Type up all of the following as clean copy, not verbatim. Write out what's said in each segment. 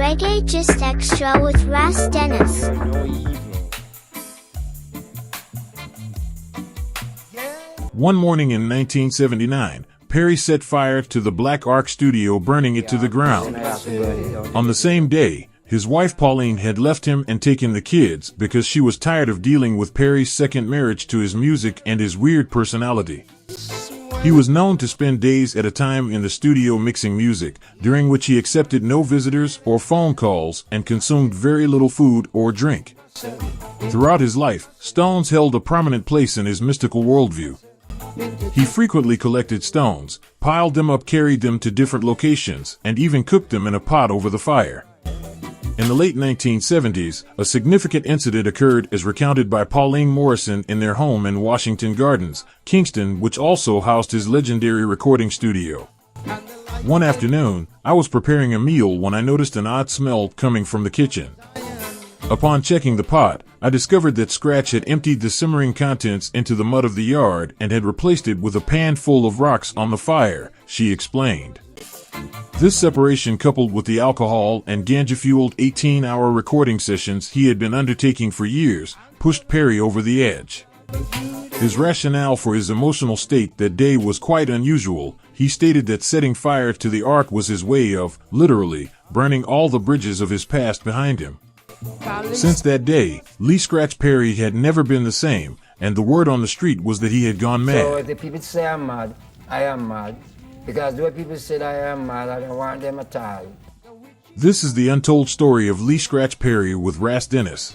Reggae Just Extra with Ras Dennis. One morning in 1979, Perry set fire to the Black Ark studio, burning it to the ground. On the same day, his wife Pauline had left him and taken the kids because she was tired of dealing with Perry's second marriage to his music and his weird personality. He was known to spend days at a time in the studio mixing music, during which he accepted no visitors or phone calls and consumed very little food or drink. Throughout his life, stones held a prominent place in his mystical worldview. He frequently collected stones, piled them up, carried them to different locations, and even cooked them in a pot over the fire. In the late 1970s, a significant incident occurred as recounted by Pauline Morrison in their home in Washington Gardens, Kingston, which also housed his legendary recording studio. One afternoon, I was preparing a meal when I noticed an odd smell coming from the kitchen. Upon checking the pot, I discovered that Scratch had emptied the simmering contents into the mud of the yard and had replaced it with a pan full of rocks on the fire, she explained. This separation, coupled with the alcohol and ganja-fueled 18-hour recording sessions he had been undertaking for years, pushed Perry over the edge. His rationale for his emotional state that day was quite unusual. He stated that setting fire to the Ark was his way of, literally, burning all the bridges of his past behind him. Since that day, Lee Scratch Perry had never been the same, and the word on the street was that he had gone mad. So if the people say I'm mad, I am mad. Because the way people say I am mad, I don't want them at all. This is the untold story of Lee Scratch Perry with Ras Dennis.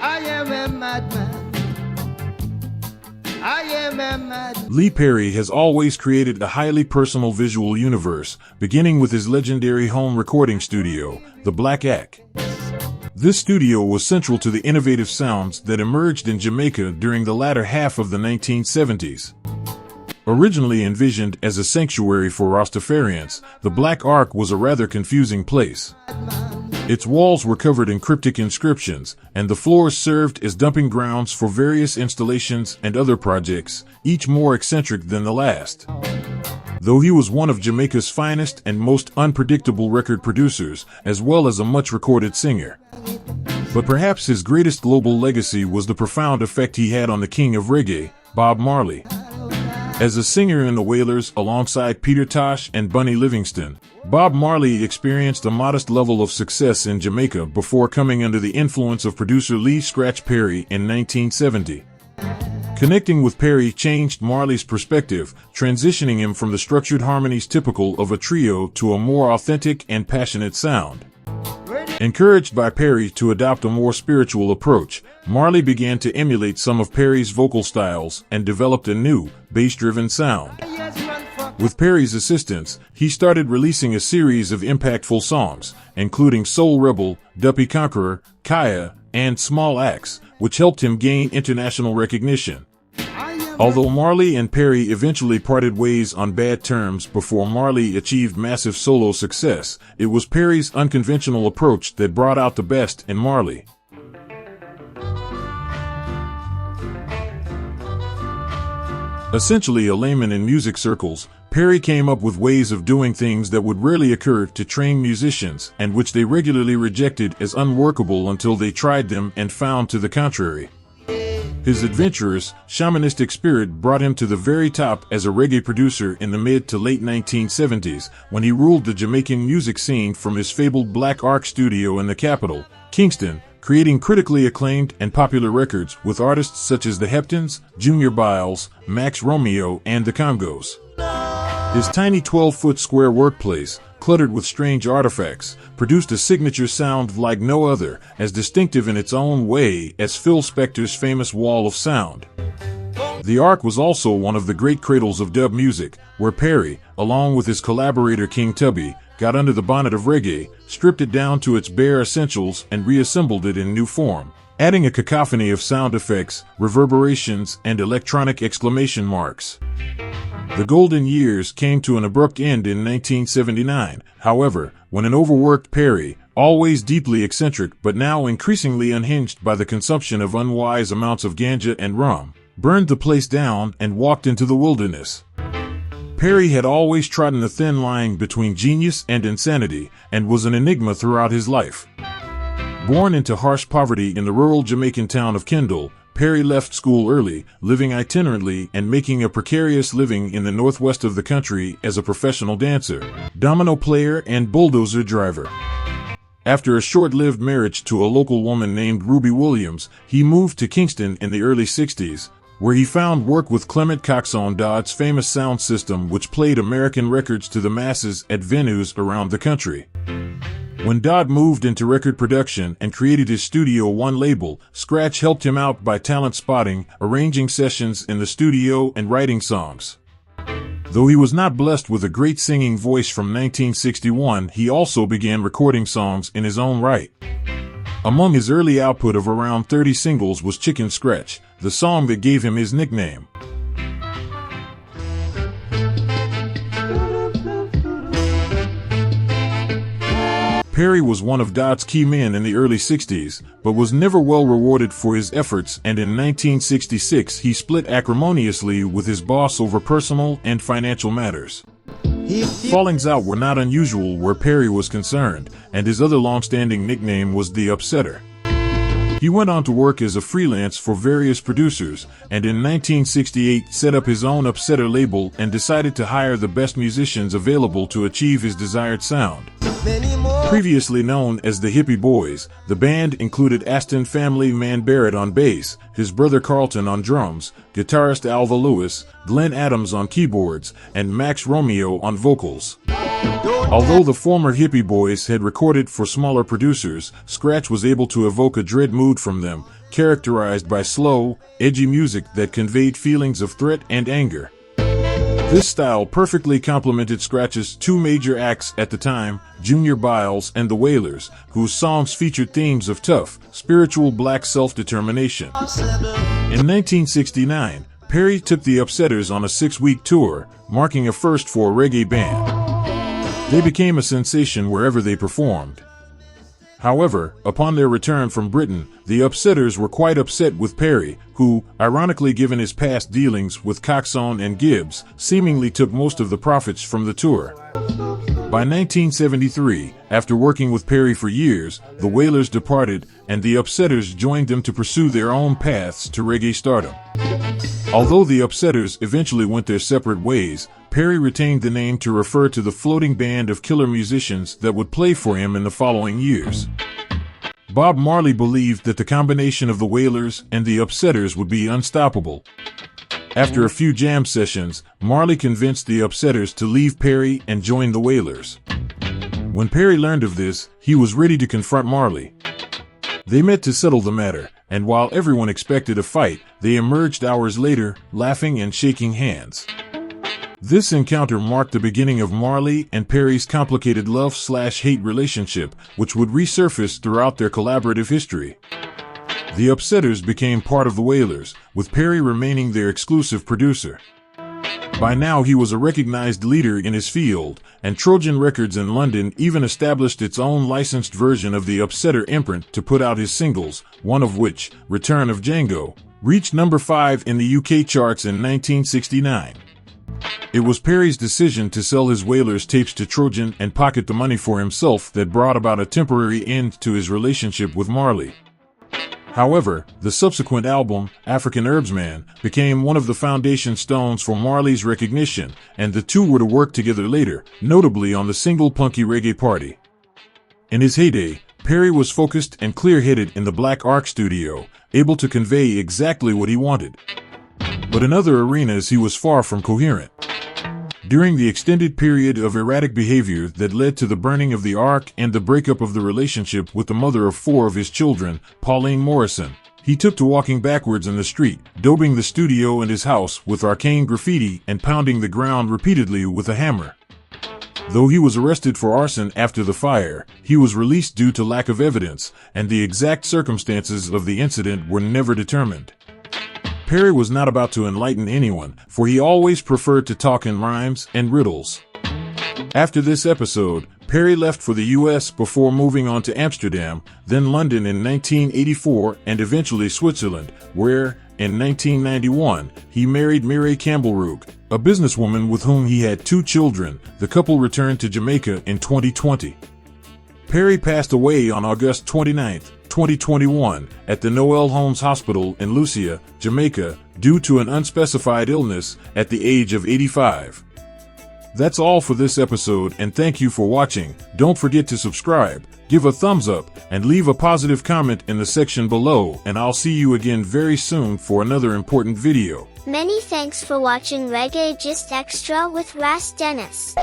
I am a madman. I am a madman. Lee Perry has always created a highly personal visual universe, beginning with his legendary home recording studio, the Black Ark. This studio was central to the innovative sounds that emerged in Jamaica during the latter half of the 1970s. Originally envisioned as a sanctuary for Rastafarians, the Black Ark was a rather confusing place. Its walls were covered in cryptic inscriptions, and the floors served as dumping grounds for various installations and other projects, each more eccentric than the last. Though he was one of Jamaica's finest and most unpredictable record producers, as well as a much-recorded singer. But perhaps his greatest global legacy was the profound effect he had on the king of reggae, Bob Marley. As a singer in the Wailers alongside Peter Tosh and Bunny Livingston, Bob Marley experienced a modest level of success in Jamaica before coming under the influence of producer Lee Scratch Perry in 1970. Connecting with Perry changed Marley's perspective, transitioning him from the structured harmonies typical of a trio to a more authentic and passionate sound. Encouraged by Perry to adopt a more spiritual approach, Marley began to emulate some of Perry's vocal styles and developed a new, bass-driven sound. With Perry's assistance, he started releasing a series of impactful songs, including Soul Rebel, Duppy Conqueror, Kaya, and Small Axe, which helped him gain international recognition. Although Marley and Perry eventually parted ways on bad terms before Marley achieved massive solo success, it was Perry's unconventional approach that brought out the best in Marley. Essentially a layman in music circles, Perry came up with ways of doing things that would rarely occur to trained musicians and which they regularly rejected as unworkable until they tried them and found to the contrary. His adventurous, shamanistic spirit brought him to the very top as a reggae producer in the mid to late 1970s, when he ruled the Jamaican music scene from his fabled Black Ark studio in the capital, Kingston, creating critically acclaimed and popular records with artists such as the Heptons, Junior Biles, Max Romeo, and the Congos. His tiny 12-foot square workplace, cluttered with strange artifacts, produced a signature sound like no other, as distinctive in its own way as Phil Spector's famous Wall of Sound. The Ark was also one of the great cradles of dub music, where Perry, along with his collaborator King Tubby, got under the bonnet of reggae, stripped it down to its bare essentials and reassembled it in new form, adding a cacophony of sound effects, reverberations, and electronic exclamation marks. The golden years came to an abrupt end in 1979, however, when an overworked Perry, always deeply eccentric but now increasingly unhinged by the consumption of unwise amounts of ganja and rum, burned the place down and walked into the wilderness. Perry had always trodden the thin line between genius and insanity, and was an enigma throughout his life. Born into harsh poverty in the rural Jamaican town of Kendal, Perry left school early, living itinerantly and making a precarious living in the northwest of the country as a professional dancer, domino player, and bulldozer driver. After a short-lived marriage to a local woman named Ruby Williams, he moved to Kingston in the early 60s, where he found work with Clement Coxon Dodd's famous sound system, which played American records to the masses at venues around the country. When Dodd moved into record production and created his Studio One label, Scratch helped him out by talent spotting, arranging sessions in the studio, and writing songs. Though he was not blessed with a great singing voice from 1961, he also began recording songs in his own right. Among his early output of around 30 singles was Chicken Scratch, the song that gave him his nickname. Perry was one of Dodd's key men in the early 60s, but was never well rewarded for his efforts, and in 1966 he split acrimoniously with his boss over personal and financial matters. Fallings out were not unusual where Perry was concerned, and his other long-standing nickname was the Upsetter. He went on to work as a freelance for various producers, and in 1968 set up his own Upsetter label and decided to hire the best musicians available to achieve his desired sound. Previously known as the Hippie Boys, the band included Aston Family Man Barrett on bass, his brother Carlton on drums, guitarist Alva Lewis, Glenn Adams on keyboards, and Max Romeo on vocals. Although the former Hippie Boys had recorded for smaller producers, Scratch was able to evoke a dread mood from them, characterized by slow, edgy music that conveyed feelings of threat and anger. This style perfectly complemented Scratch's two major acts at the time, Junior Biles and the Wailers, whose songs featured themes of tough, spiritual black self-determination. In 1969, Perry took the Upsetters on a 6-week tour, marking a first for a reggae band. They became a sensation wherever they performed. However, upon their return from Britain, the Upsetters were quite upset with Perry, who, ironically given his past dealings with Coxon and Gibbs, seemingly took most of the profits from the tour. By 1973, after working with Perry for years, the Wailers departed, and the Upsetters joined them to pursue their own paths to reggae stardom. Although the Upsetters eventually went their separate ways, Perry retained the name to refer to the floating band of killer musicians that would play for him in the following years. Bob Marley believed that the combination of the Wailers and the Upsetters would be unstoppable. After a few jam sessions, Marley convinced the Upsetters to leave Perry and join the Wailers. When Perry learned of this, he was ready to confront Marley. They met to settle the matter, and while everyone expected a fight, they emerged hours later, laughing and shaking hands. This encounter marked the beginning of Marley and Perry's complicated love-slash-hate relationship, which would resurface throughout their collaborative history. The Upsetters became part of the Wailers, with Perry remaining their exclusive producer. By now he was a recognized leader in his field, and Trojan Records in London even established its own licensed version of the Upsetter imprint to put out his singles, one of which, Return of Django, reached number 5 in the UK charts in 1969. It was Perry's decision to sell his Wailers tapes to Trojan and pocket the money for himself that brought about a temporary end to his relationship with Marley. However, the subsequent album, African Herbsman, became one of the foundation stones for Marley's recognition, and the two were to work together later, notably on the single Punky Reggae Party. In his heyday, Perry was focused and clear-headed in the Black Ark studio, able to convey exactly what he wanted. But in other arenas he was far from coherent. During the extended period of erratic behavior that led to the burning of the Ark and the breakup of the relationship with the mother of 4 of his children, Pauline Morrison, he took to walking backwards in the street, daubing the studio and his house with arcane graffiti and pounding the ground repeatedly with a hammer. Though he was arrested for arson after the fire, he was released due to lack of evidence, and the exact circumstances of the incident were never determined. Perry was not about to enlighten anyone, for he always preferred to talk in rhymes and riddles. After this episode, Perry left for the U.S. before moving on to Amsterdam, then London in 1984, and eventually Switzerland, where, In 1991, he married Mary Campbell-Rook, a businesswoman with whom he had 2 children. The couple returned to Jamaica in 2020. Perry passed away on August 29, 2021, at the Noel Holmes Hospital in Lucia, Jamaica, due to an unspecified illness at the age of 85. That's all for this episode, and thank you for watching. Don't forget to subscribe, give a thumbs up, and leave a positive comment in the section below, and I'll see you again very soon for another important video. Many thanks for watching Reggae Just Extra with Ras Dennis.